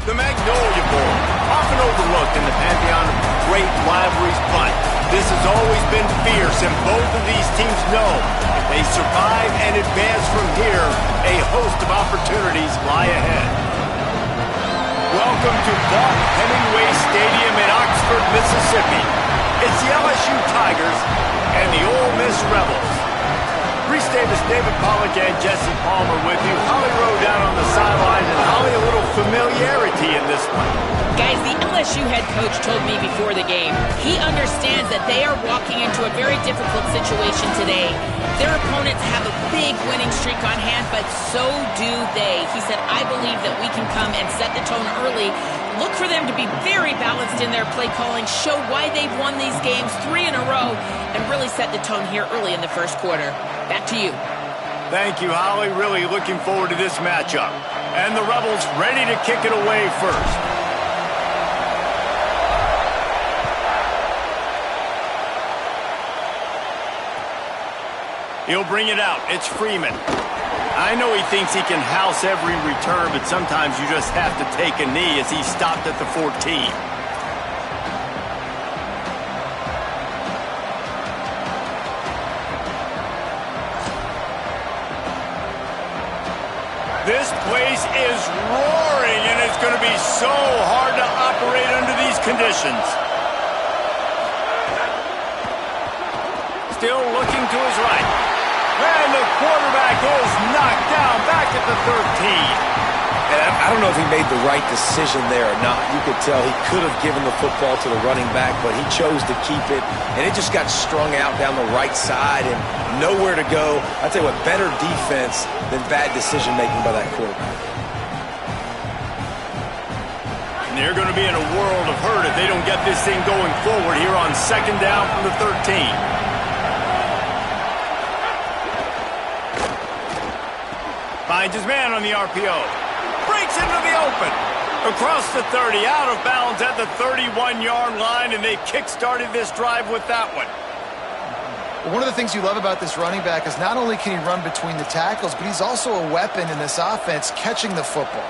The Magnolia Bowl, often overlooked in the pantheon of great rivalries, but this has always been fierce, and both of these teams know if they survive and advance from here, a host of opportunities lie ahead. Welcome to Vaught Hemingway Stadium in Oxford, Mississippi. It's the LSU Tigers and the Ole Miss Rebels. Reese Davis, David Pollack, and Jesse Palmer with you. Holly Rowe down on the sideline, and Holly, a little familiarity in this one. Guys, the LSU head coach told me before the game, he understands that they are walking into a very difficult situation today. Their opponents have a big winning streak on hand, but so do they. He said, I believe that we can come and set the tone early. Look for them to be very balanced in their play calling, show why they've won these games 3 in a row, and really set the tone here early in the first quarter. Back to you. Thank you, Holly. Really looking forward to this matchup. And the Rebels ready to kick it away first. He'll bring it out. It's Freeman. I know he thinks he can house every return, but sometimes you just have to take a knee as he stopped at the 14. This place is roaring, and it's going to be so hard to operate under these conditions. Still looking to his right. And the quarterback is knocked down back at the 13. And I don't know if he made the right decision there or not. You could tell he could have given the football to the running back, but he chose to keep it, and it just got strung out down the right side and nowhere to go. I'll tell you what, better defense than bad decision-making by that quarterback. And they're going to be in a world of hurt if they don't get this thing going forward here on second down from the 13. Finds his man on the RPO. Breaks into the open. Across the 30, out of bounds at the 31-yard line, and they kick-started this drive with that one. One of the things you love about this running back is not only can he run between the tackles, but he's also a weapon in this offense catching the football.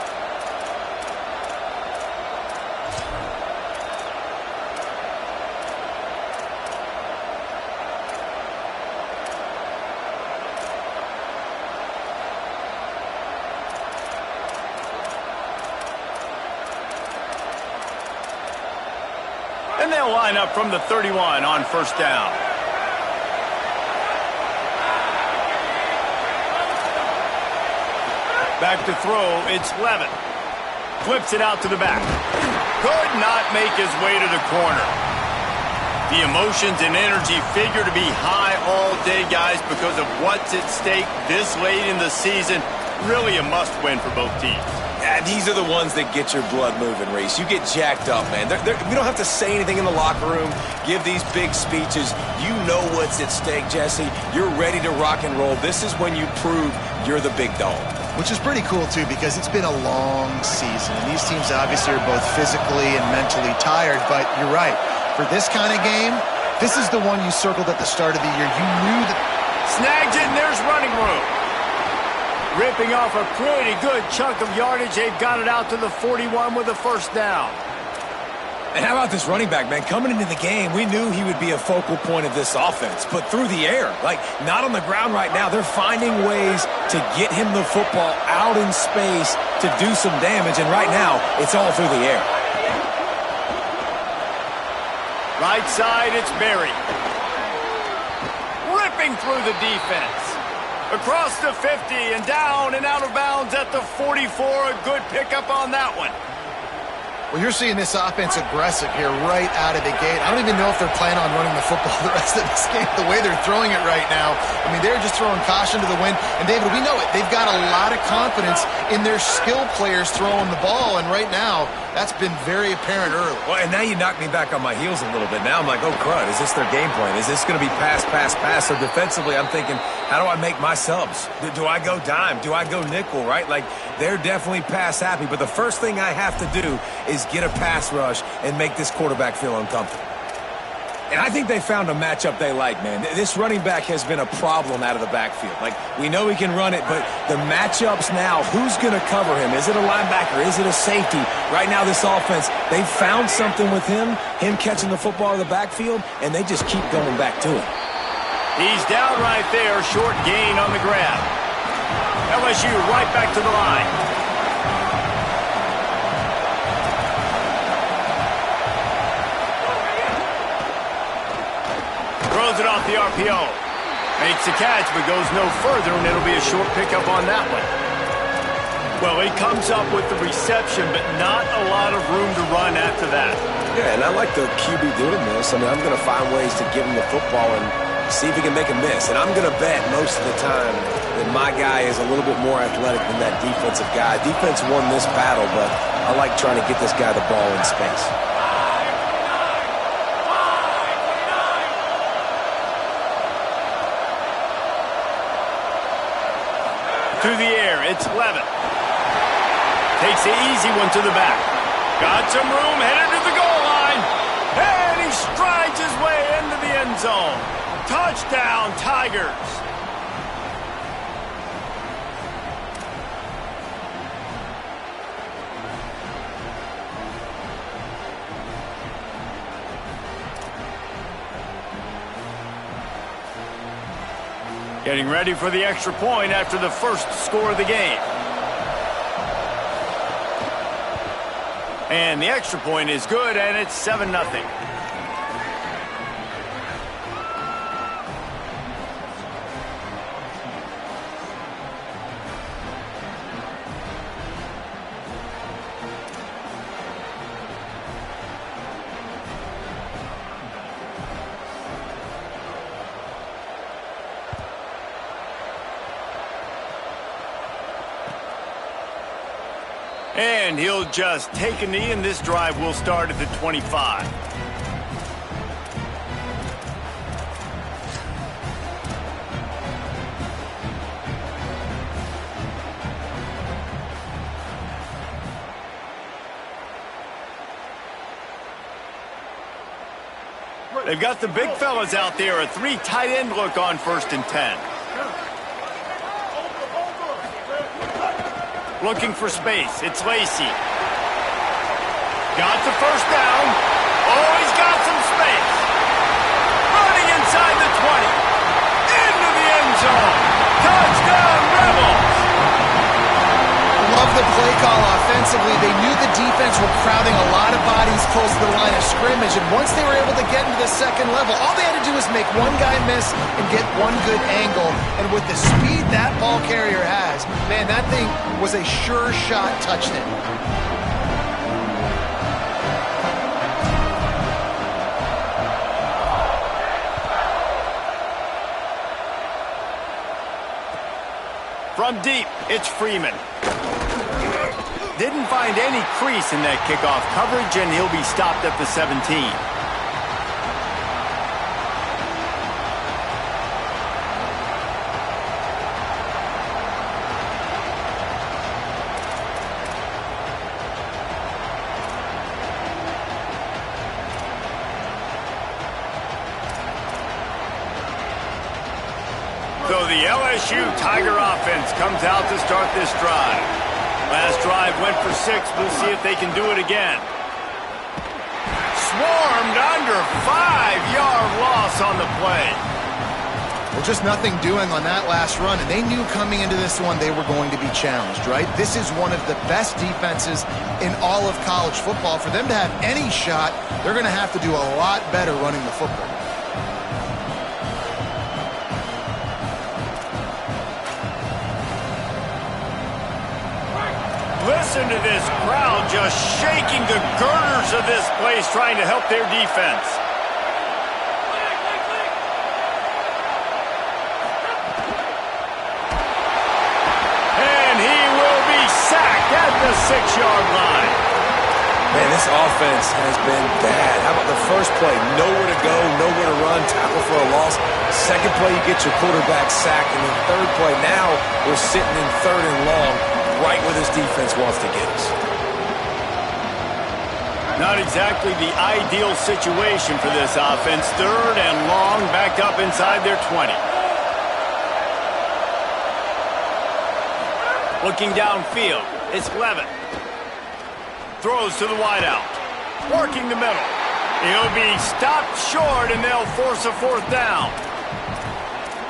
And they'll line up from the 31 on first down. Back to throw, it's Levin. Flips it out to the back. Could not make his way to the corner. The emotions and energy figure to be high all day, guys, because of what's at stake this late in the season. Really a must-win for both teams. Yeah, these are the ones that get your blood moving, Reese. You get jacked up, man. We don't have to say anything in the locker room, give these big speeches. You know what's at stake, Jesse. You're ready to rock and roll. This is when you prove you're the big dog. Which is pretty cool, too, because it's been a long season. And these teams obviously are both physically and mentally tired, but you're right. For this kind of game, this is the one you circled at the start of the year. You knew that... Snagged it, and there's running room. Ripping off a pretty good chunk of yardage. They've got it out to the 41 with a first down. And how about this running back, man? Coming into the game, we knew he would be a focal point of this offense, but through the air, like not on the ground right now. They're finding ways to get him the football out in space to do some damage, and right now, it's all through the air. Right side, it's Berry. Ripping through the defense. Across the 50 and down and out of bounds at the 44. A good pickup on that one. Well, you're seeing this offense aggressive here right out of the gate. I don't even know if they're planning on running the football the rest of this game, the way they're throwing it right now. I mean, they're just throwing caution to the wind. And, David, we know it. They've got a lot of confidence in their skill players throwing the ball, and right now that's been very apparent early. Well, and now you knock me back on my heels a little bit. Now I'm like, oh, crud, is this their game plan? Is this going to be pass, pass, pass? So defensively, I'm thinking, how do I make my subs? Do I go dime? Do I go nickel, right? Like, they're definitely pass happy, but the first thing I have to do is get a pass rush and make this quarterback feel uncomfortable. And I think they found a matchup they like, man. This running back has been a problem out of the backfield. Like, we know he can run it, but the matchups now, who's going to cover him? Is it a linebacker? Is it a safety? Right now, this offense, they've found something with him catching the football in the backfield, and they just keep going back to it. He's down right there, short gain on the grab. LSU right back to the line. Throws it off the RPO. Makes the catch, but goes no further, and it'll be a short pickup on that one. Well, he comes up with the reception, but not a lot of room to run after that. Yeah, and I like the QB doing this. I mean, I'm going to find ways to give him the football and see if he can make a miss. And I'm going to bet most of the time that my guy is a little bit more athletic than that defensive guy. Defense won this battle, but I like trying to get this guy the ball in space. To the air, it's Levitt. Takes the easy one to the back. Got some room, headed to the goal line. And he strides his way into the end zone. Touchdown, Tigers. Getting ready for the extra point after the first score of the game. And the extra point is good, and it's 7-0. And he'll just take a knee, and this drive will start at the 25. They've got the big fellas out there, a 3 tight end look on 1st and 10. Looking for space. It's Lacy. Got the first down. Oh, he's got some space. Running inside the 20. Into the end zone. Touchdown, Rebels. Love the play call offensively. They knew the defense were crowding a lot of bodies close to the line of scrimmage, and once they were able to get into the second level, all they had to do was make one guy miss and get one good angle. And with the speed that ball carrier has, man, that thing was a sure shot touchdown. From deep, it's Freeman. Didn't find any crease in that kickoff coverage, and he'll be stopped at the 17. So the LSU Tiger offense comes out to start this drive. Last drive went for 6. We'll see if they can do it again. Swarmed under 5-yard loss on the play. Well, just nothing doing on that last run, and they knew coming into this one they were going to be challenged, right? This is one of the best defenses in all of college football. For them to have any shot, they're going to have to do a lot better running the football. Listen to this crowd just shaking the girders of this place, trying to help their defense. And he will be sacked at the 6-yard line. Man, this offense has been bad. How about the first play? Nowhere to go, nowhere to run, tackle for a loss. Second play, you get your quarterback sacked. And then third play, now we're sitting in 3rd and long, right where this defense wants to get us. Not exactly the ideal situation for this offense. 3rd and long, back up inside their 20. Looking downfield, it's Levitt. Throws to the wideout. Working the middle. He'll be stopped short, and they'll force a 4th down.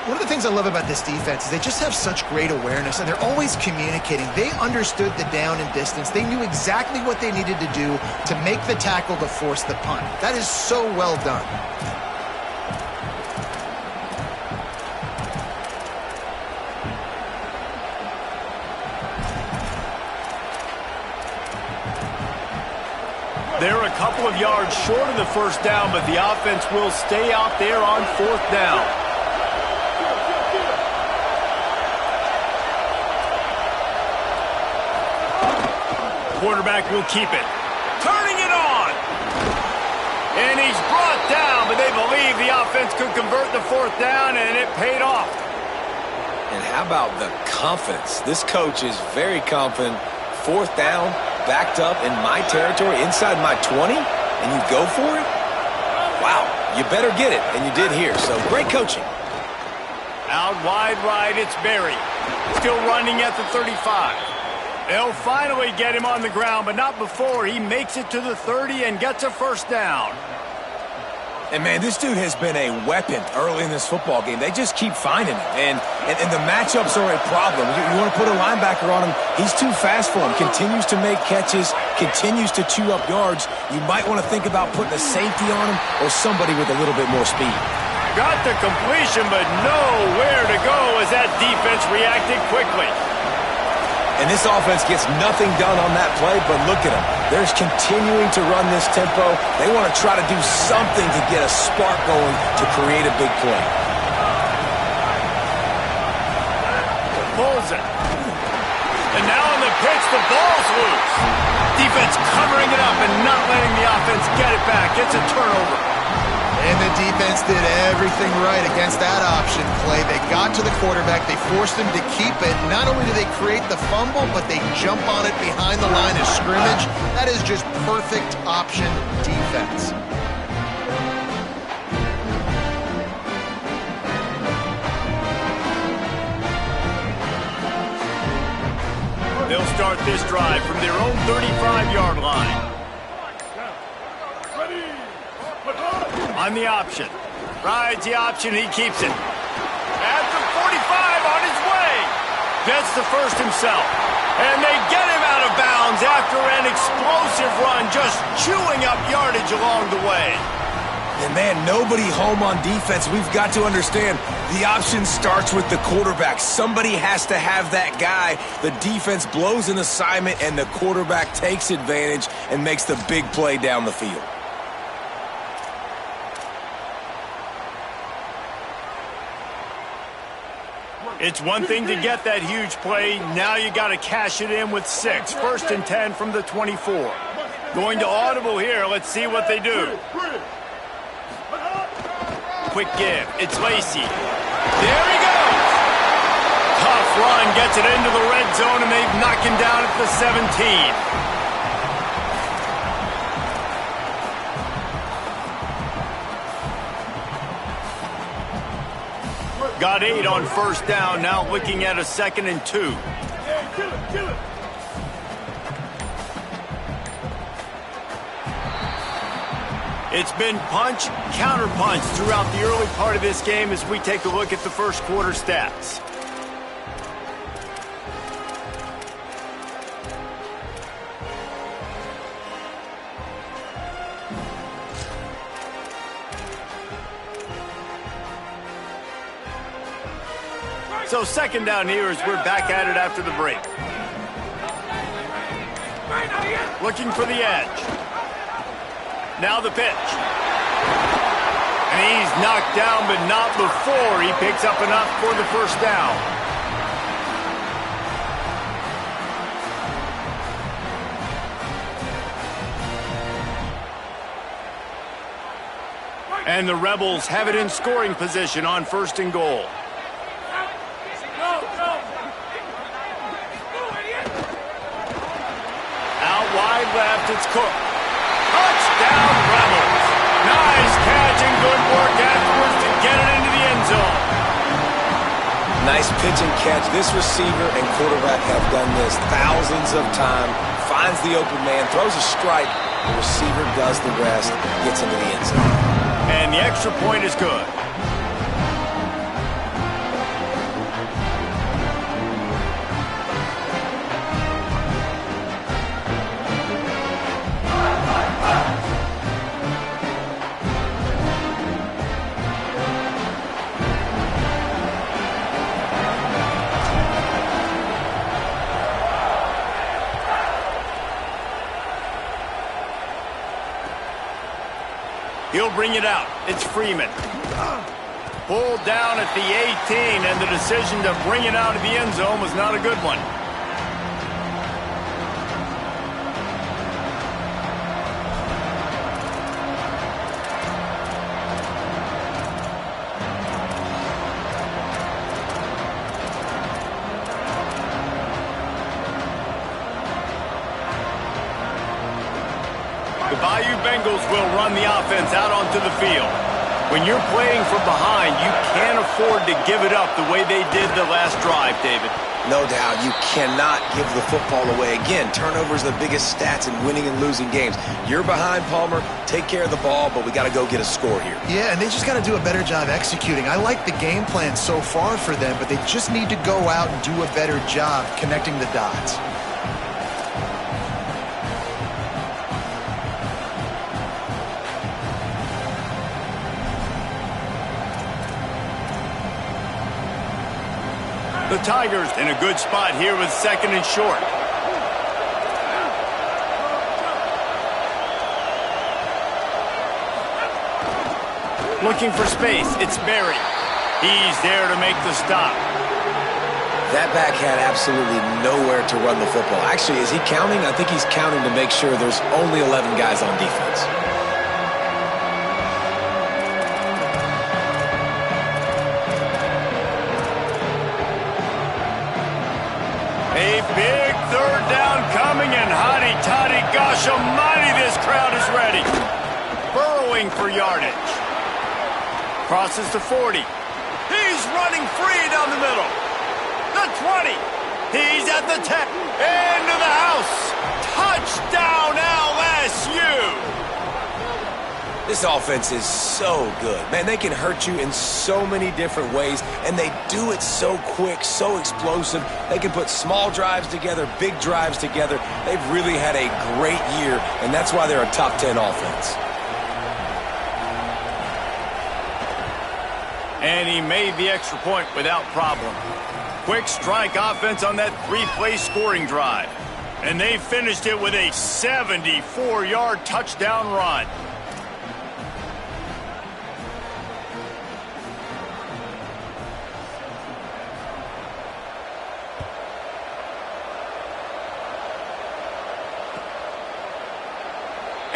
One of the things I love about this defense is they just have such great awareness, and they're always communicating. They understood the down and distance. They knew exactly what they needed to do to make the tackle to force the punt. That is so well done. They're a couple of yards short of the 1st down, but the offense will stay out there on 4th down. Quarterback will keep it. Turning it on. And he's brought down, but they believe the offense could convert the 4th down, and it paid off. And how about the confidence? This coach is very confident. 4th down, backed up in my territory, inside my 20, and you go for it? Wow, you better get it, and you did here. So great coaching. Out wide right, it's Berry. Still running at the 35. They'll finally get him on the ground, but not before he makes it to the 30 and gets a 1st down. And, man, this dude has been a weapon early in this football game. They just keep finding him. And the matchups are a problem. You want to put a linebacker on him, he's too fast for him. Continues to make catches, continues to chew up yards. You might want to think about putting a safety on him or somebody with a little bit more speed. Got the completion, but nowhere to go as that defense reacted quickly. And this offense gets nothing done on that play, but look at them. They're continuing to run this tempo. They want to try to do something to get a spark going to create a big play. Pulls it. And now on the pitch, the ball's loose. Defense covering it up and not letting the offense get it back. It's a turnover. And the defense did everything right against that option play. They got to the quarterback. They forced him to keep it. Not only do they create the fumble, but they jump on it behind the line of scrimmage. That is just perfect option defense. They'll start this drive from their own 35-yard line. On the option. Rides the option, he keeps it. At the 45 on his way. Gets the 1st himself. And they get him out of bounds after an explosive run, just chewing up yardage along the way. And, man, nobody home on defense. We've got to understand the option starts with the quarterback. Somebody has to have that guy. The defense blows an assignment, and the quarterback takes advantage and makes the big play down the field. It's one thing to get that huge play. Now you got to cash it in with 6. 1st and 10 from the 24. Going to audible here. Let's see what they do. Quick give. It's Lacy. There he goes. Tough run. Gets it into the red zone, and they've knocked him down at the 17. Got 8 on 1st down, now looking at a 2nd and 2. It's been punch, counter punch throughout the early part of this game as we take a look at the 1st quarter stats. So 2nd down here as we're back at it after the break. Looking for the edge. Now the pitch. And he's knocked down, but not before he picks up enough for the 1st down. And the Rebels have it in scoring position on 1st and goal. Out wide left, it's Cook. Nice pitch and catch. This receiver and quarterback have done this thousands of times. Finds the open man, throws a strike. The receiver does the rest, gets into the end zone. And the extra point is good. He'll bring it out. It's Freeman. Pulled down at the 18, and the decision to bring it out of the end zone was not a good one. The Bayou Bengals will run the offense out onto the field. When you're playing from behind, you can't afford to give it up the way they did the last drive, David. No doubt, you cannot give the football away. Again, turnovers are the biggest stats in winning and losing games. You're behind, Palmer. Take care of the ball, but we got to go get a score here. Yeah, and they just got to do a better job executing. I like the game plan so far for them, but they just need to go out and do a better job connecting the dots. The Tigers in a good spot here with second and short. Looking for space. It's Berry. He's there to make the stop. That back had absolutely nowhere to run the football. Actually, is he counting? I think he's counting to make sure there's only 11 guys on defense. A big third down coming, and hotty-toddy, gosh almighty, this crowd is ready. Burrowing for yardage. Crosses the 40. He's running free down the middle. The 20. He's at the 10. Into the house. Touchdown, LSU. This offense is so good. Man, they can hurt you in so many different ways, and they do it so quick, so explosive. They can put small drives together, big drives together. They've really had a great year, and that's why they're a top 10 offense. And he made the extra point without problem. Quick strike offense on that three-play scoring drive. And they finished it with a 74-yard touchdown run.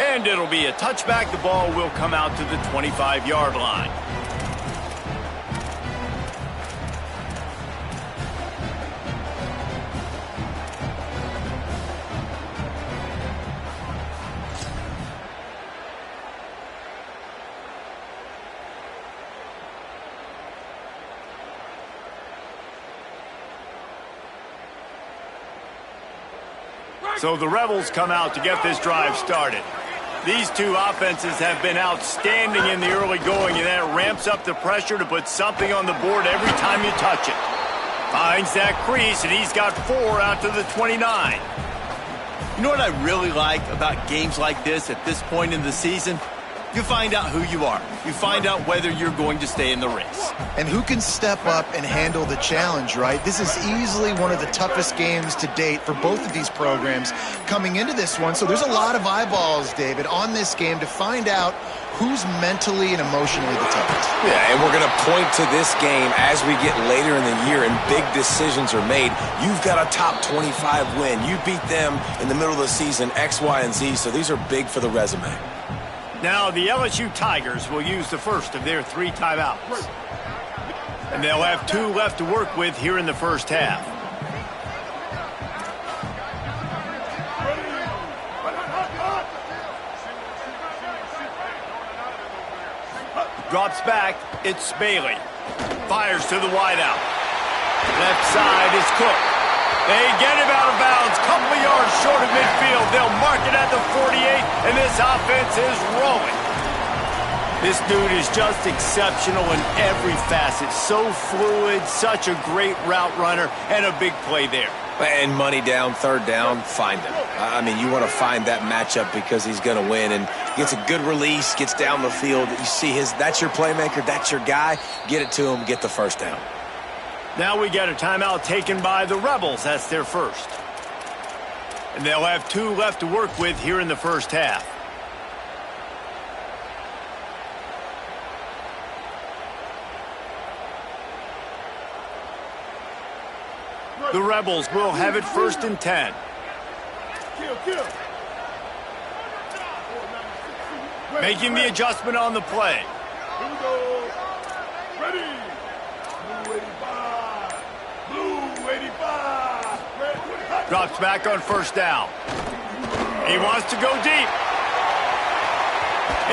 And it'll be a touchback. The ball will come out to the 25-yard line. So the Rebels come out to get this drive started. These two offenses have been outstanding in the early going, and that ramps up the pressure to put something on the board every time you touch it. Finds that crease, and he's got 4 out to the 29. You know what I really like about games like this at this point in the season? You find out who you are. You find out whether you're going to stay in the race. And who can step up and handle the challenge, right? This is easily one of the toughest games to date for both of these programs coming into this one. So there's a lot of eyeballs, David, on this game to find out who's mentally and emotionally the toughest. Yeah, and we're going to point to this game as we get later in the year and big decisions are made. You've got a top 25 win. You beat them in the middle of the season, X, Y, and Z, so these are big for the resume. Now the LSU Tigers will use the first of their 3 timeouts. And they'll have 2 left to work with here in the first half. Drops back, it's Bailey. Fires to the wideout. Left side is Cook. They get him out of bounds. Couple of yards short of midfield. They'll mark it at the 48, and this offense is rolling. This dude is just exceptional in every facet. So fluid, such a great route runner, and a big play there. And money down, third down, find him. I mean, you want to find that matchup because he's going to win, and gets a good release, gets down the field. You see that's your playmaker, that's your guy. Get it to him, get the first down. Now we get a timeout taken by the Rebels. That's their first. And they'll have 2 left to work with here in the first half. The Rebels will have it 1st and 10. Making the adjustment on the play. Here we go. Ready. Blue 85. Blue 85. Drops back on 1st down. He wants to go deep.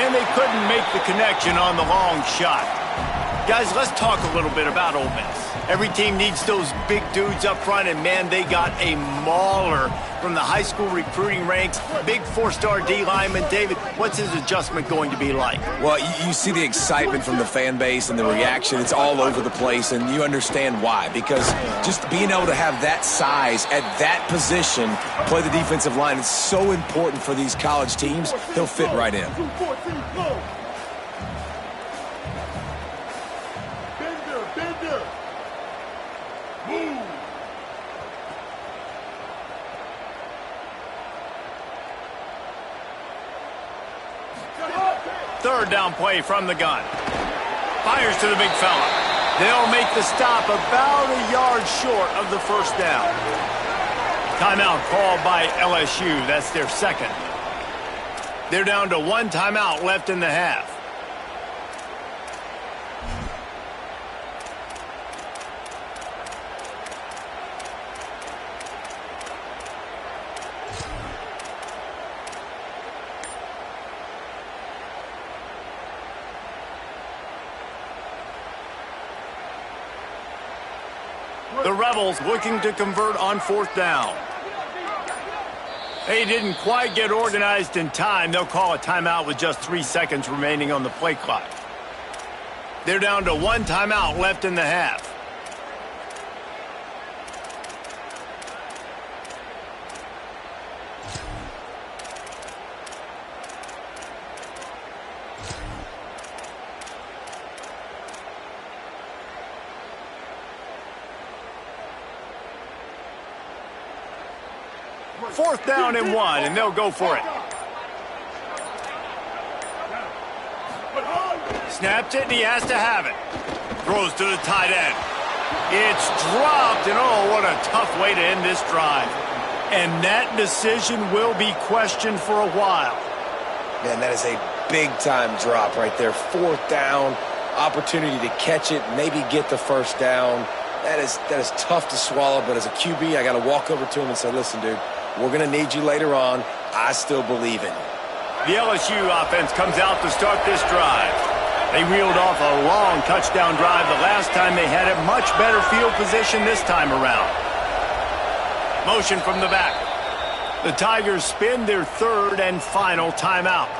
And they couldn't make the connection on the long shot. Guys, let's talk a little bit about Ole Miss. Every team needs those big dudes up front, and, man, they got a mauler from the high school recruiting ranks. Big 4-star D lineman. David, what's his adjustment going to be like? Well, you see the excitement from the fan base and the reaction. It's all over the place, and you understand why. Because just being able to have that size at that position, play the defensive line, it's so important for these college teams. He'll fit right in. 214, go. Bender. Move. Third down play from the gun. Fires to the big fella. They'll make the stop about a yard short of the first down. Timeout called by LSU. That's their second. They're down to 1 timeout left in the half. The Rebels looking to convert on 4th down. They didn't quite get organized in time. They'll call a timeout with just 3 seconds remaining on the play clock. They're down to 1 timeout left in the half. Fourth down and 1, and they'll go for it. Snaps it, and he has to have it. Throws to the tight end. It's dropped, and oh, what a tough way to end this drive. And that decision will be questioned for a while. Man, that is a big-time drop right there. 4th down, opportunity to catch it, maybe get the first down. That is tough to swallow, but as a QB, I got to walk over to him and say, listen, dude, we're going to need you later on. I still believe in you. The LSU offense comes out to start this drive. They reeled off a long touchdown drive the last time they had it. Much better field position this time around. Motion from the back. The Tigers spin their 3rd and final timeout.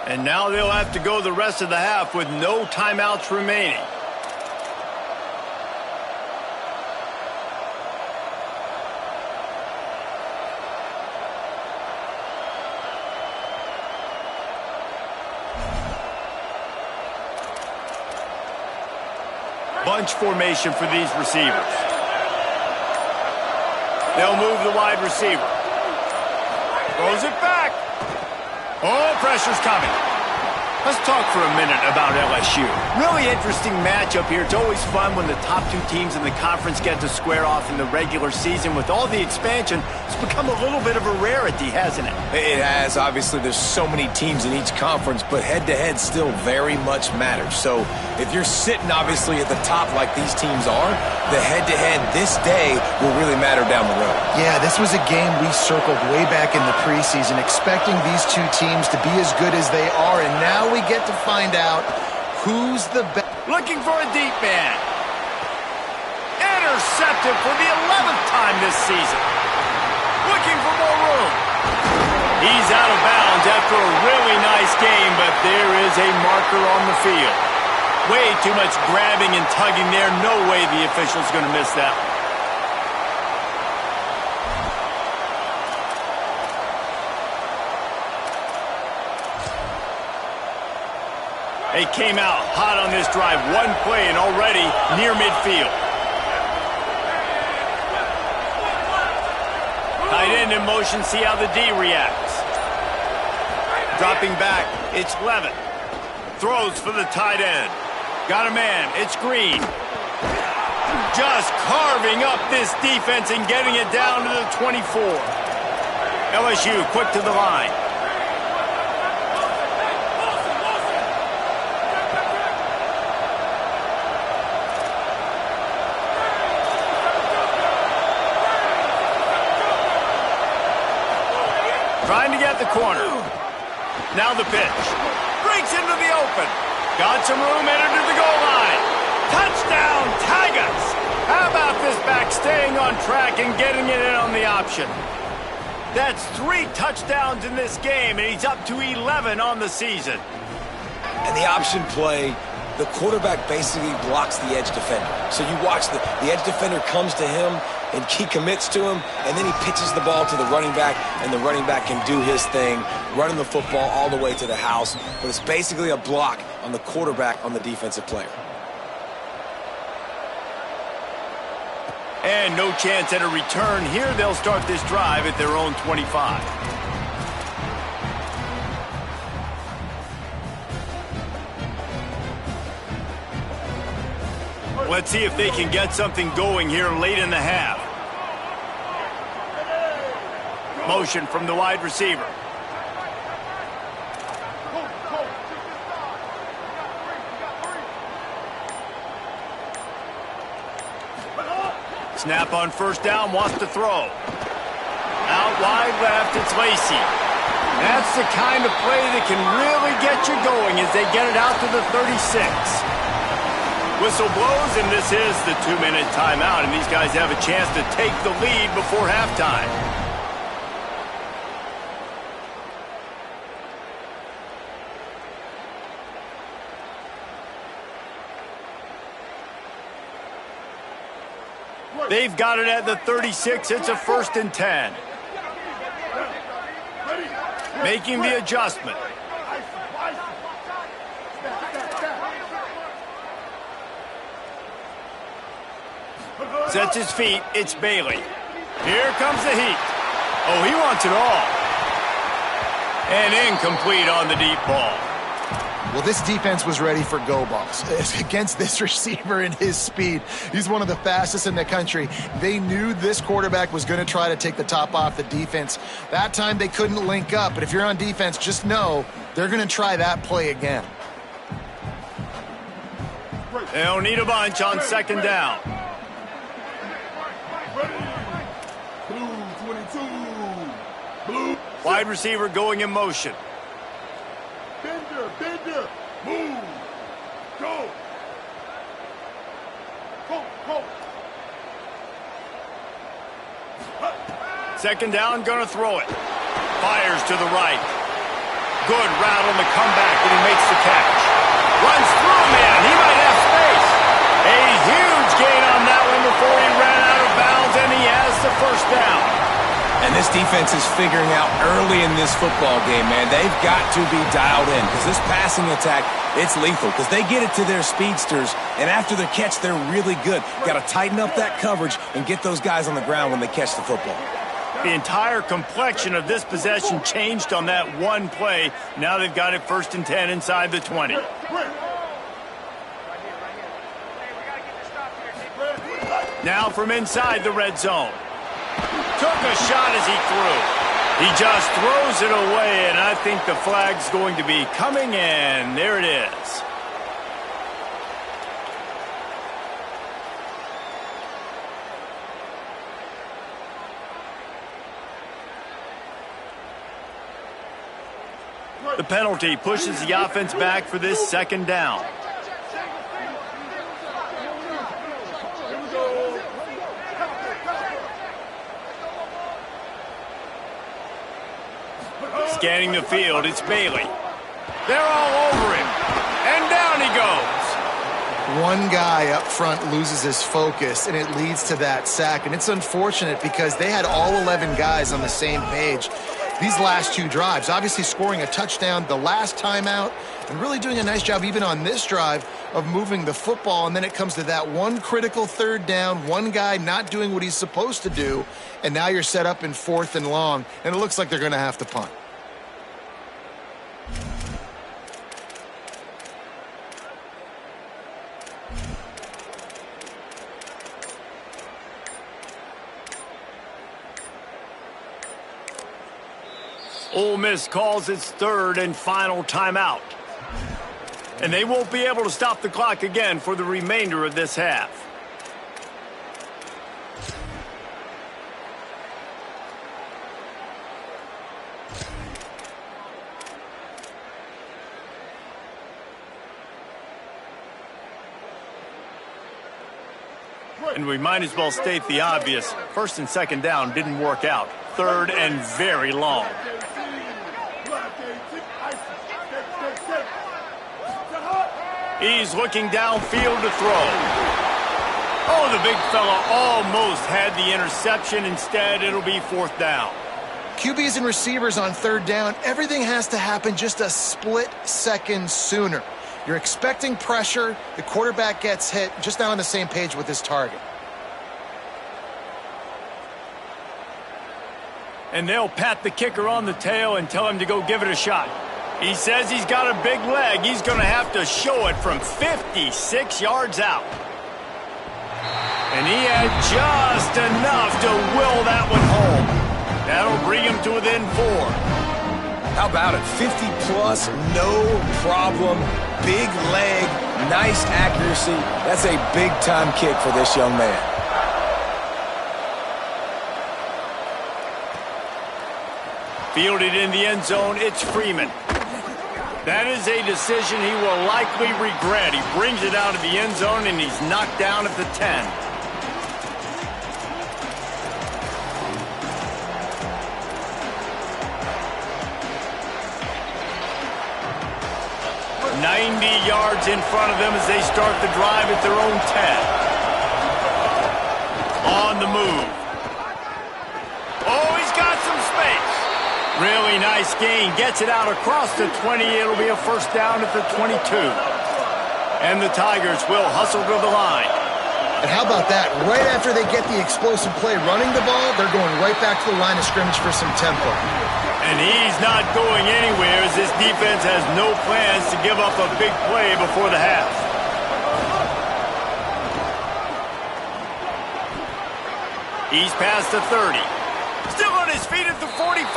And now they'll have to go the rest of the half with no timeouts remaining. Bunch formation for these receivers. They'll move the wide receiver. Throws it back. Oh, pressure's coming. Let's talk for a minute about LSU. Really interesting matchup here. It's always fun when the top 2 teams in the conference get to square off in the regular season. With all the expansion, it's become a little bit of a rarity, hasn't it? It has. Obviously, there's so many teams in each conference, but head-to-head still very much matters. So if you're sitting, obviously, at the top like these teams are, the head-to-head this day will really matter down the road. Yeah, this was a game we circled way back in the preseason, expecting these 2 teams to be as good as they are, and now we get to find out who's the best. Looking for a deep man. Intercepted for the 11th time this season. Looking for more room. He's out of bounds after a really nice game, but there is a marker on the field. Way too much grabbing and tugging there. No way the official's going to miss that one. They came out hot on this drive. One play and already near midfield. Tight end in motion. See how the D reacts. Dropping back. It's Levitt. Throws for the tight end. Got a man. It's Green. Just carving up this defense and getting it down to the 24. LSU quick to the line. Trying to get the corner. Now the pitch. Breaks into the open. Got some room, entered to the goal line. Touchdown, Tigers! How about this back staying on track and getting it in on the option? That's 3 touchdowns in this game, and he's up to 11 on the season. And the option play, the quarterback basically blocks the edge defender. So you watch the edge defender comes to him, and he commits to him, and then he pitches the ball to the running back, and the running back can do his thing, running the football all the way to the house. But it's basically a block on the quarterback on the defensive player. And no chance at a return here. They'll start this drive at their own 25. Let's see if they can get something going here late in the half. Motion from the wide receiver. Snap on first down, wants to throw. Out wide left, it's Lacy. That's the kind of play that can really get you going as they get it out to the 36. Whistle blows, and this is the 2-minute timeout, and these guys have a chance to take the lead before halftime. They've got it at the 36. It's a 1st and 10. Making the adjustment. Sets his feet. It's Bailey. Here comes the heat. Oh, he wants it all. And incomplete on the deep ball. Well, this defense was ready for go balls. Against this receiver and his speed, he's one of the fastest in the country. They knew this quarterback was going to try to take the top off the defense. That time they couldn't link up, but if you're on defense, just know they're going to try that play again. They'll need a bunch on 2nd down. Blue 22. Blue. Wide receiver going in motion. Bender, move, go. 2nd down, gonna throw it. Fires to the right. Good route on the comeback, and he makes the catch. Runs through a man, he might have space. A huge gain on that one before he ran out of bounds, and he has the 1st down. And this defense is figuring out early in this football game, man. They've got to be dialed in because this passing attack, it's lethal because they get it to their speedsters, and after the catch, they're really good. Got to tighten up that coverage and get those guys on the ground when they catch the football. The entire complexion of this possession changed on that one play. Now they've got it 1st and 10 inside the 20. Now from inside the red zone. Took a shot as he threw. He just throws it away, and I think the flag's going to be coming in. There it is. The penalty pushes the offense back for this 2nd down. Scanning the field, it's Bailey. They're all over him. And down he goes. One guy up front loses his focus, and it leads to that sack. And it's unfortunate because they had all 11 guys on the same page these last two drives. Obviously scoring a touchdown the last time out and really doing a nice job even on this drive of moving the football. And then it comes to that one critical third down, one guy not doing what he's supposed to do, and now you're set up in 4th and long, and it looks like they're going to have to punt. Ole Miss calls its 3rd and final timeout. And they won't be able to stop the clock again for the remainder of this half. And we might as well state the obvious. 1st and 2nd down didn't work out. 3rd and very long. He's looking downfield to throw. Oh, the big fella almost had the interception. Instead, it'll be 4th down. QBs and receivers on 3rd down, everything has to happen just a split second sooner. You're expecting pressure. The quarterback gets hit, just not on the same page with his target. And they'll pat the kicker on the tail and tell him to go give it a shot. He says he's got a big leg. He's going to have to show it from 56 yards out. And he had just enough to will that one home. That'll bring him to within 4. How about it? 50-plus, no problem. Big leg, nice accuracy. That's a big-time kick for this young man. Fielded in the end zone, it's Freeman. That is a decision he will likely regret. He brings it out of the end zone, and he's knocked down at the 10. Yards in front of them as they start the drive at their own 10. On the move. Oh, he's got some space. Really nice gain. Gets it out across the 20. It'll be a 1st down at the 22. And the Tigers will hustle to the line. And how about that? Right after they get the explosive play running the ball, they're going right back to the line of scrimmage for some tempo. And he's not going anywhere as this defense has no plans to give up a big play before the half. He's past the 30. Still on his feet at the 45.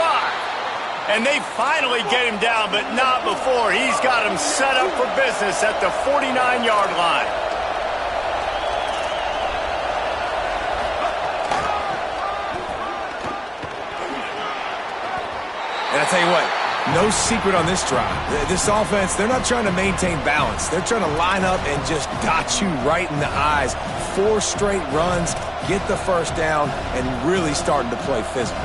And they finally get him down, but not before. He's got him set up for business at the 49-yard line. And I tell you what, no secret on this drive. This offense, they're not trying to maintain balance. They're trying to line up and just dot you right in the eyes. 4 straight runs, get the 1st down, and really starting to play physical.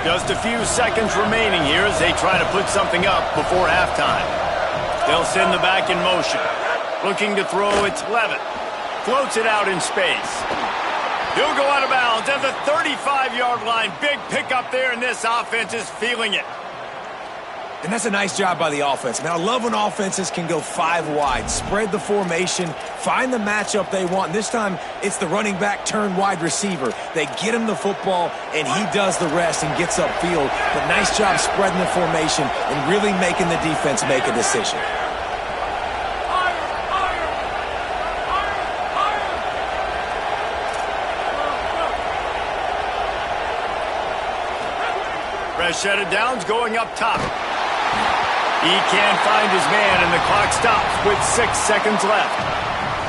Just a few seconds remaining here as they try to put something up before halftime. They'll send the back in motion. Looking to throw, it's Levitt. Floats it out in space. He'll go out of bounds at the 35-yard line. Big pickup there, and this offense is feeling it. And that's a nice job by the offense. Man, I love when offenses can go 5 wide, spread the formation, find the matchup they want. And this time, it's the running back turned wide receiver. They get him the football, and he does the rest and gets upfield. But nice job spreading the formation and really making the defense make a decision. Fresh set of downs going up top. He can't find his man, and the clock stops with 6 seconds left.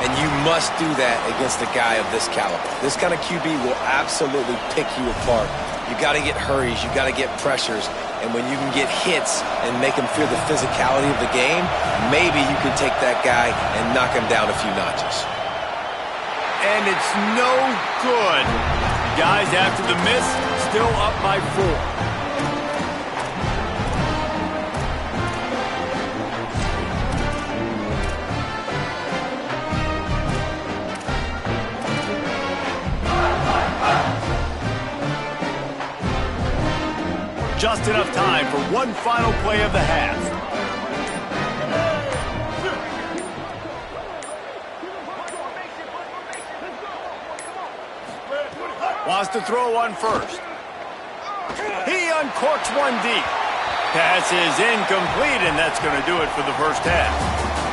And you must do that against a guy of this caliber. This kind of QB will absolutely pick you apart. You got to get hurries, you got to get pressures, and when you can get hits and make him feel the physicality of the game, maybe you can take that guy and knock him down a few notches. And it's no good. Guys, after the miss, still up by 4. Just enough time for one final play of the half. Wants to throw one first. He uncorks one deep. Pass is incomplete, and that's going to do it for the first half.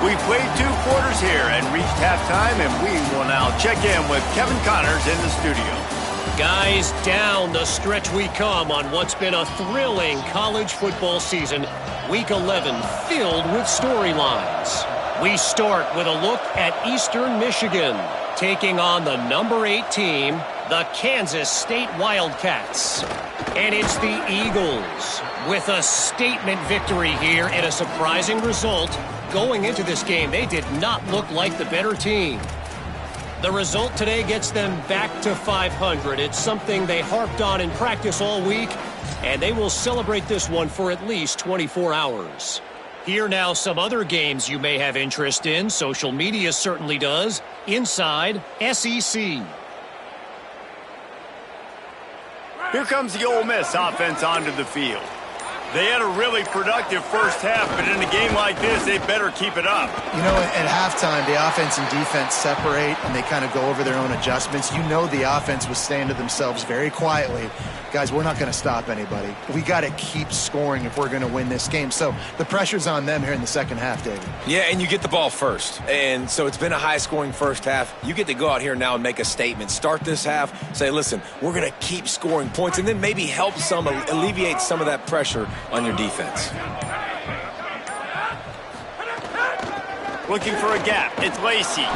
We played 2 quarters here and reached halftime, and we will now check in with Kevin Connors in the studio. Guys, down the stretch we come on what's been a thrilling college football season. Week 11 filled with storylines. We start with a look at Eastern Michigan, taking on the number 8 team, the Kansas State Wildcats. And it's the Eagles with a statement victory here and a surprising result. Going into this game, they did not look like the better team. The result today gets them back to 500. It's something they harped on in practice all week, and they will celebrate this one for at least 24 hours. Here now some other games you may have interest in. Social media certainly does. Inside SEC. Here comes the Ole Miss offense onto the field. They had a really productive first half, but in a game like this, they better keep it up. You know, at halftime, the offense and defense separate, and they kind of go over their own adjustments. You know the offense was saying to themselves very quietly, guys, we're not going to stop anybody. We got to keep scoring if we're going to win this game. So the pressure's on them here in the second half, David. Yeah, and you get the ball first. And so it's been a high-scoring first half. You get to go out here now and make a statement. Start this half, say, listen, we're going to keep scoring points, and then maybe help alleviate some of that pressure on your defense. Looking for a gap. It's Lacey.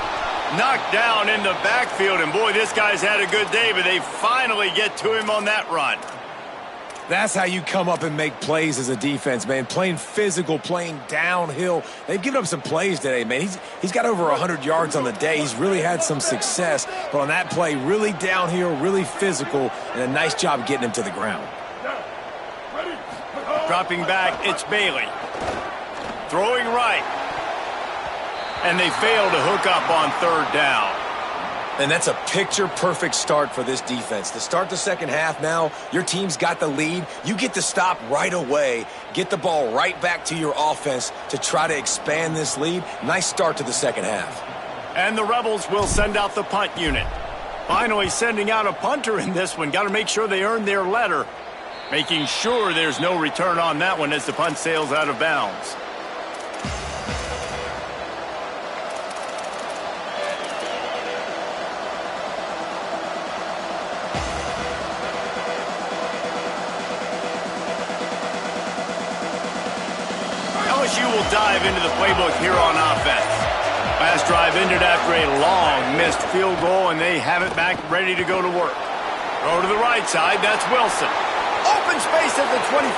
Knocked down in the backfield, and boy, this guy's had a good day, but they finally get to him on that run. That's how you come up and make plays as a defense, man. Playing physical, playing downhill. They've given up some plays today, man. He's got over 100 yards on the day. He's really had some success, but on that play, really downhill, really physical, and a nice job getting him to the ground. Dropping back, it's Bailey. Throwing right. And they fail to hook up on third down. And that's a picture-perfect start for this defense. To start the second half now, your team's got the lead. You get to stop right away, get the ball right back to your offense to try to expand this lead. Nice start to the second half. And the Rebels will send out the punt unit. Finally sending out a punter in this one. Got to make sure they earn their letter. Making sure there's no return on that one as the punt sails out of bounds. LSU will dive into the playbook here on offense. Last drive ended after a long missed field goal, and they have it back ready to go to work. Throw to the right side, that's Wilson. Open space at the 25.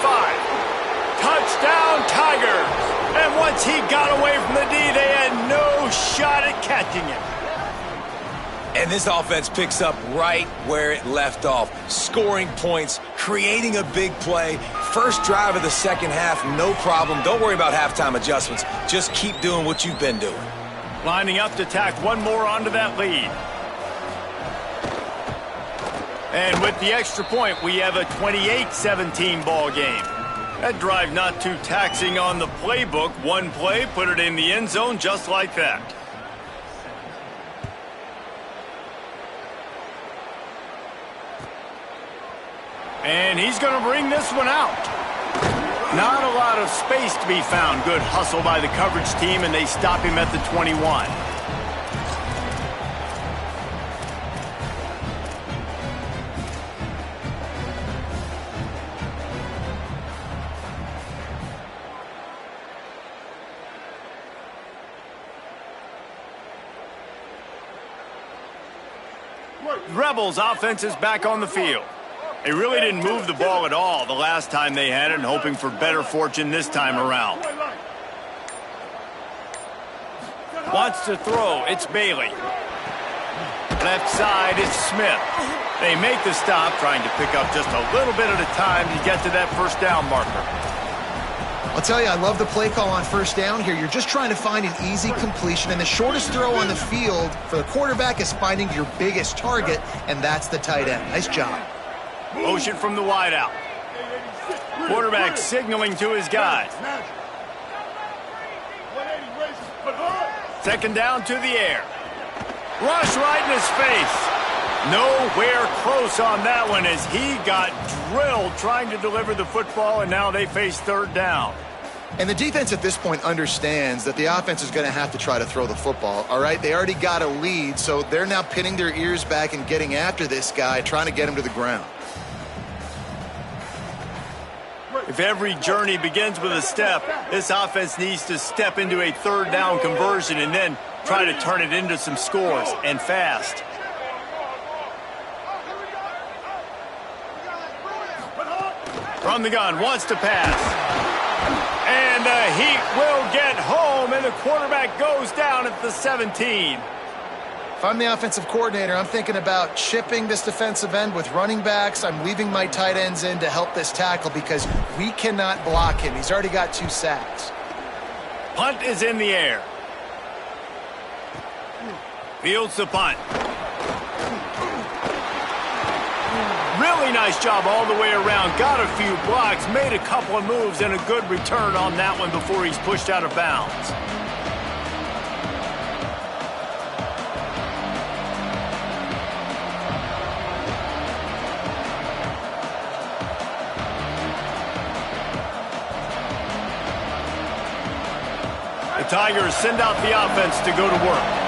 Touchdown, Tigers. And once he got away from the D, they had no shot at catching him. And this offense picks up right where it left off. Scoring points, creating a big play. First drive of the second half, no problem. Don't worry about halftime adjustments. Just keep doing what you've been doing. Lining up to tack one more onto that lead. And with the extra point, we have a 28-17 ball game. That drive not too taxing on the playbook. One play, put it in the end zone just like that. And he's going to bring this one out. Not a lot of space to be found. Good hustle by the coverage team, and they stop him at the 21. Rebels offense is back on the field. They really didn't move the ball at all the last time they had it, and hoping for better fortune this time around. Wants to throw. It's Bailey. Left side is Smith. They make the stop, trying to pick up just a little bit at a time to get to that first down marker. I'll tell you, I love the play call on first down here. You're just trying to find an easy completion, and the shortest throw on the field for the quarterback is finding your biggest target, and that's the tight end. Nice job. Motion from the wideout. Quarterback signaling to his guys. Second down to the air. Rush right in his face. Nowhere close on that one as he got drilled trying to deliver the football, and now they face third down. And the defense at this point understands that the offense is going to have to try to throw the football, all right? They already got a lead, so they're now pinning their ears back and getting after this guy, trying to get him to the ground. If every journey begins with a step, this offense needs to step into a third down conversion and then try to turn it into some scores, and fast. From the gun, wants to pass. And the Heat will get home, and the quarterback goes down at the 17. If I'm the offensive coordinator, I'm thinking about chipping this defensive end with running backs. I'm leaving my tight ends in to help this tackle because we cannot block him. He's already got 2 sacks. Punt is in the air. Fields the punt. Really nice job all the way around. Got a few blocks, made a couple of moves, and a good return on that one before he's pushed out of bounds. The Tigers send out the offense to go to work.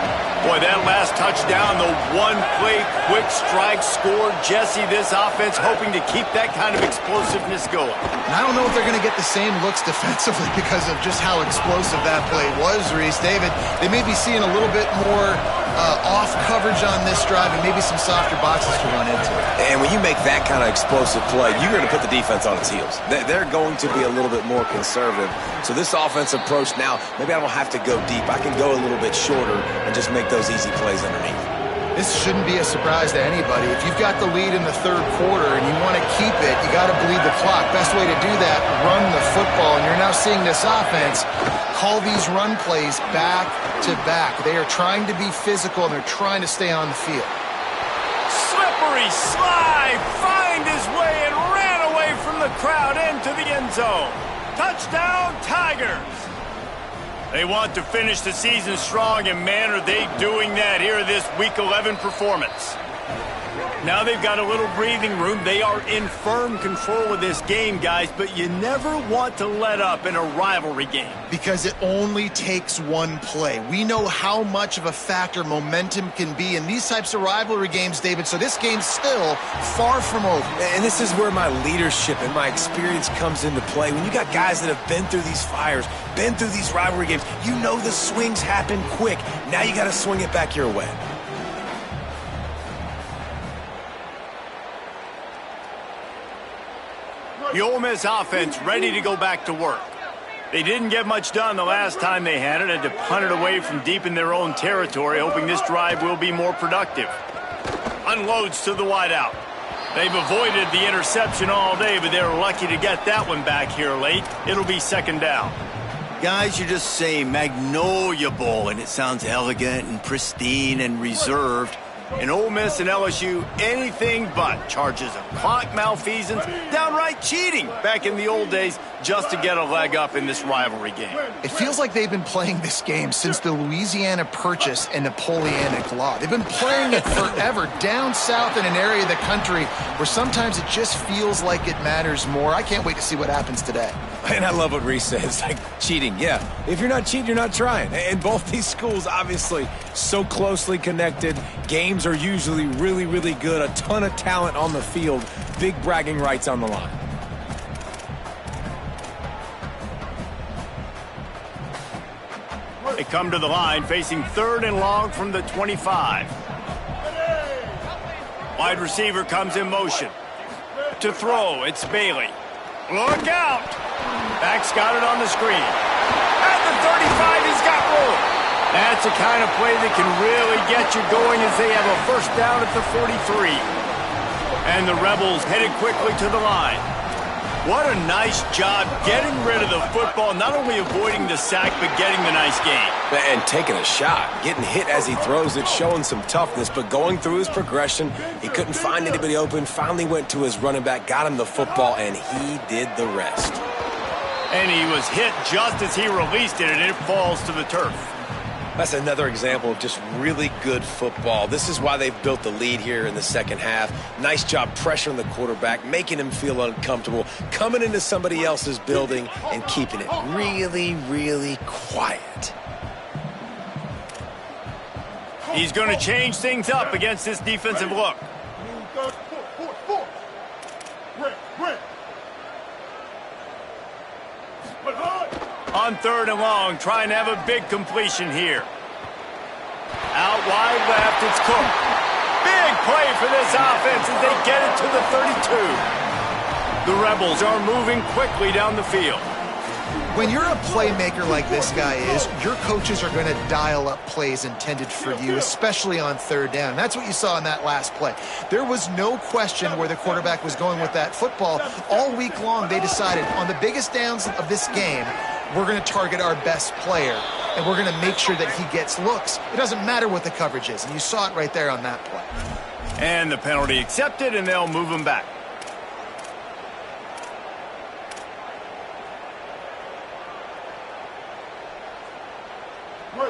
Boy, that last touchdown, the one-play quick strike score. Jesse, this offense hoping to keep that kind of explosiveness going. And I don't know if they're going to get the same looks defensively because of just how explosive that play was, Reese. David, they may be seeing a little bit more off coverage on this drive and maybe some softer boxes to run into. And when you make that kind of explosive play, you're going to put the defense on its heels. They're going to be a little bit more conservative. So this offense approach now, maybe I don't have to go deep. I can go a little bit shorter and just make those easy plays underneath. This shouldn't be a surprise to anybody. If you've got the lead in the third quarter and you want to keep it, you got to bleed the clock. Best way to do that, run the football. And you're now seeing this offense call these run plays back to back. They are trying to be physical and they're trying to stay on the field. Slippery slide, find his way and ran away from the crowd into the end zone. Touchdown, Tigers. They want to finish the season strong, and man, are they doing that here this Week 11 performance. Now they've got a little breathing room. They are in firm control of this game, guys, but you never want to let up in a rivalry game. Because it only takes one play. We know how much of a factor momentum can be in these types of rivalry games, David, so this game's still far from over. And this is where my leadership and my experience comes into play. When you got guys that have been through these fires, been through these rivalry games, you know the swings happen quick. Now you got to swing it back your way. The Ole Miss offense ready to go back to work. They didn't get much done the last time they had it, had to punt it away from deep in their own territory, hoping this drive will be more productive. Unloads to the wideout. They've avoided the interception all day, but they're lucky to get that one back here late. It'll be second down. Guys, you just say Magnolia Bowl, and it sounds elegant and pristine and reserved. In Ole Miss and LSU, anything but charges of clock malfeasance, downright cheating back in the old days just to get a leg up in this rivalry game. It feels like they've been playing this game since the Louisiana Purchase and Napoleonic Law. They've been playing it forever down south in an area of the country where sometimes it just feels like it matters more. I can't wait to see what happens today. And I love what Reese says, like cheating. Yeah, if you're not cheating, you're not trying. And both these schools, obviously, so closely connected. Games are usually really, really good. A ton of talent on the field. Big bragging rights on the line. They come to the line facing third and long from the 25. Wide receiver comes in motion. To throw, it's Bailey. Look out! Back's got it on the screen. At the 35, he's got room. That's the kind of play that can really get you going as they have a first down at the 43. And the Rebels headed quickly to the line. What a nice job getting rid of the football, not only avoiding the sack, but getting the nice gain. And taking a shot, getting hit as he throws it, showing some toughness, but going through his progression, he couldn't find anybody open, finally went to his running back, got him the football, and he did the rest. And he was hit just as he released it, and it falls to the turf. That's another example of just really good football. This is why they've built the lead here in the second half. Nice job pressuring the quarterback, making him feel uncomfortable, coming into somebody else's building and keeping it really, really quiet. He's going to change things up against this defensive look. On 3rd and long, trying to have a big completion here. Out wide left, it's Cook. Big play for this offense as they get it to the 32. The Rebels are moving quickly down the field. When you're a playmaker like this guy is, your coaches are going to dial up plays intended for you, especially on 3rd down. That's what you saw in that last play. There was no question where the quarterback was going with that football. All week long, they decided on the biggest downs of this game, we're going to target our best player, and we're going to make sure that he gets looks. It doesn't matter what the coverage is, and you saw it right there on that play. And the penalty accepted, and they'll move him back.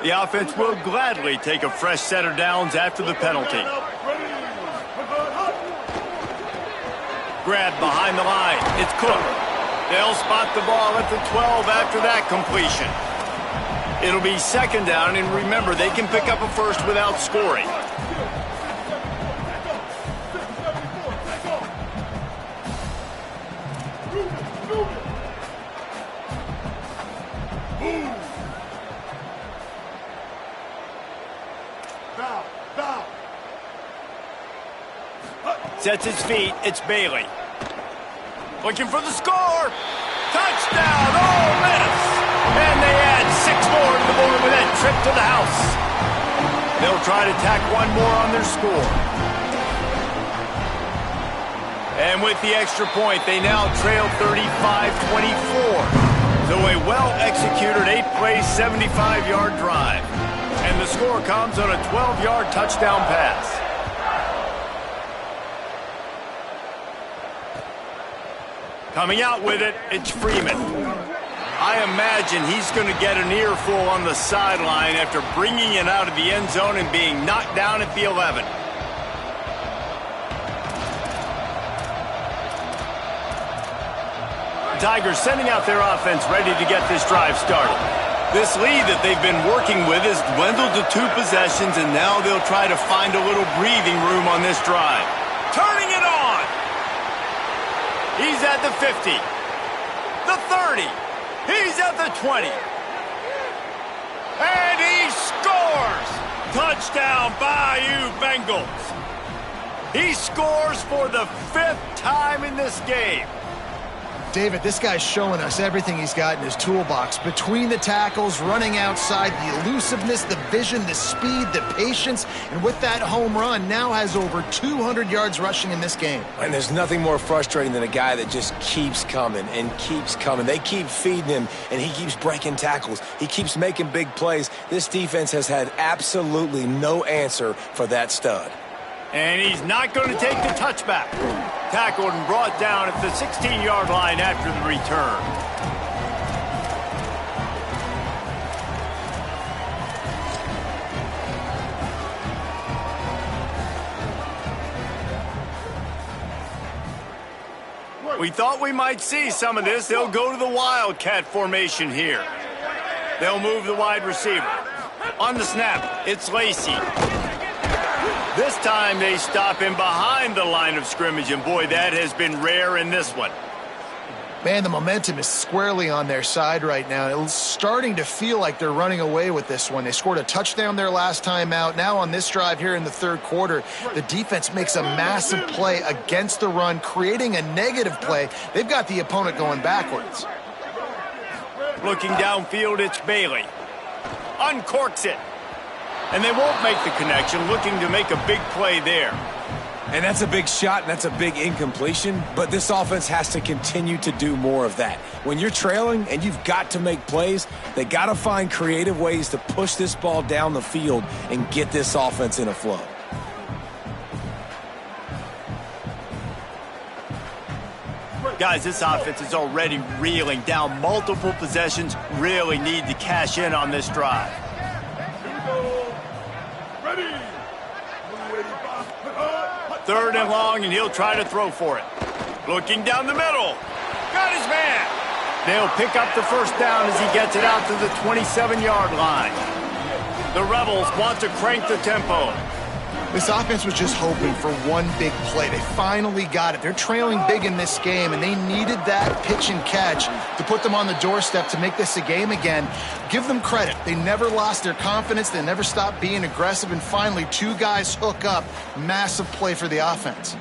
The offense will gladly take a fresh set of downs after the penalty. Grab behind the line. It's Cook. They'll spot the ball at the 12 after that completion. It'll be 2nd down, and remember, they can pick up a first without scoring. Sets his feet. It's Bailey. Looking for the score. Touchdown, Ole Miss. And they add 6 more to the board with that trip to the house. They'll try to tack one more on their score. And with the extra point, they now trail 35-24. So a well-executed 8-play, 75-yard drive. And the score comes on a 12-yard touchdown pass. Coming out with it, it's Freeman. I imagine he's going to get an earful on the sideline after bringing it out of the end zone and being knocked down at the 11. Tigers sending out their offense ready to get this drive started. This lead that they've been working with has dwindled to 2 possessions, and now they'll try to find a little breathing room on this drive. Turning it on! He's at the 50, the 30, he's at the 20, and he scores! Touchdown, Bayou Bengals. He scores for the 5th time in this game. David, this guy's showing us everything he's got in his toolbox. Between the tackles, running outside, the elusiveness, the vision, the speed, the patience, and with that home run, now has over 200 yards rushing in this game. And there's nothing more frustrating than a guy that just keeps coming and keeps coming. They keep feeding him, and he keeps breaking tackles. He keeps making big plays. This defense has had absolutely no answer for that stud. And he's not going to take the touchback. Tackled and brought down at the 16-yard line after the return. We thought we might see some of this. They'll go to the Wildcat formation here. They'll move the wide receiver. On the snap, it's Lacey. This time they stop him behind the line of scrimmage, and boy, that has been rare in this one. Man, the momentum is squarely on their side right now. It's starting to feel like they're running away with this one. They scored a touchdown their last time out. Now on this drive here in the 3rd quarter, the defense makes a massive play against the run, creating a negative play. They've got the opponent going backwards. Looking downfield, it's Bailey. Uncorks it. And they won't make the connection, looking to make a big play there. And that's a big shot, and that's a big incompletion, but this offense has to continue to do more of that. When you're trailing and you've got to make plays, they got to find creative ways to push this ball down the field and get this offense in a flow. Guys, this offense is already reeling down multiple possessions, really need to cash in on this drive. Here we go. Ready. 3rd and long, and he'll try to throw for it. Looking down the middle. Got his man. They'll pick up the first down as he gets it out to the 27-yard line. The Rebels want to crank the tempo. This offense was just hoping for one big play. They finally got it. They're trailing big in this game, and they needed that pitch and catch to put them on the doorstep to make this a game again. Give them credit. They never lost their confidence. They never stopped being aggressive, and finally, 2 guys hook up. Massive play for the offense.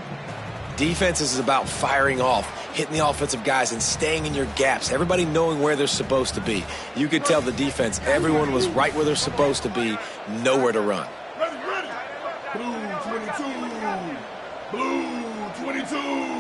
Defense is about firing off, hitting the offensive guys, and staying in your gaps. Everybody knowing where they're supposed to be. You could tell the defense, everyone was right where they're supposed to be, nowhere to run. Ready. Blue 22. Blue 22.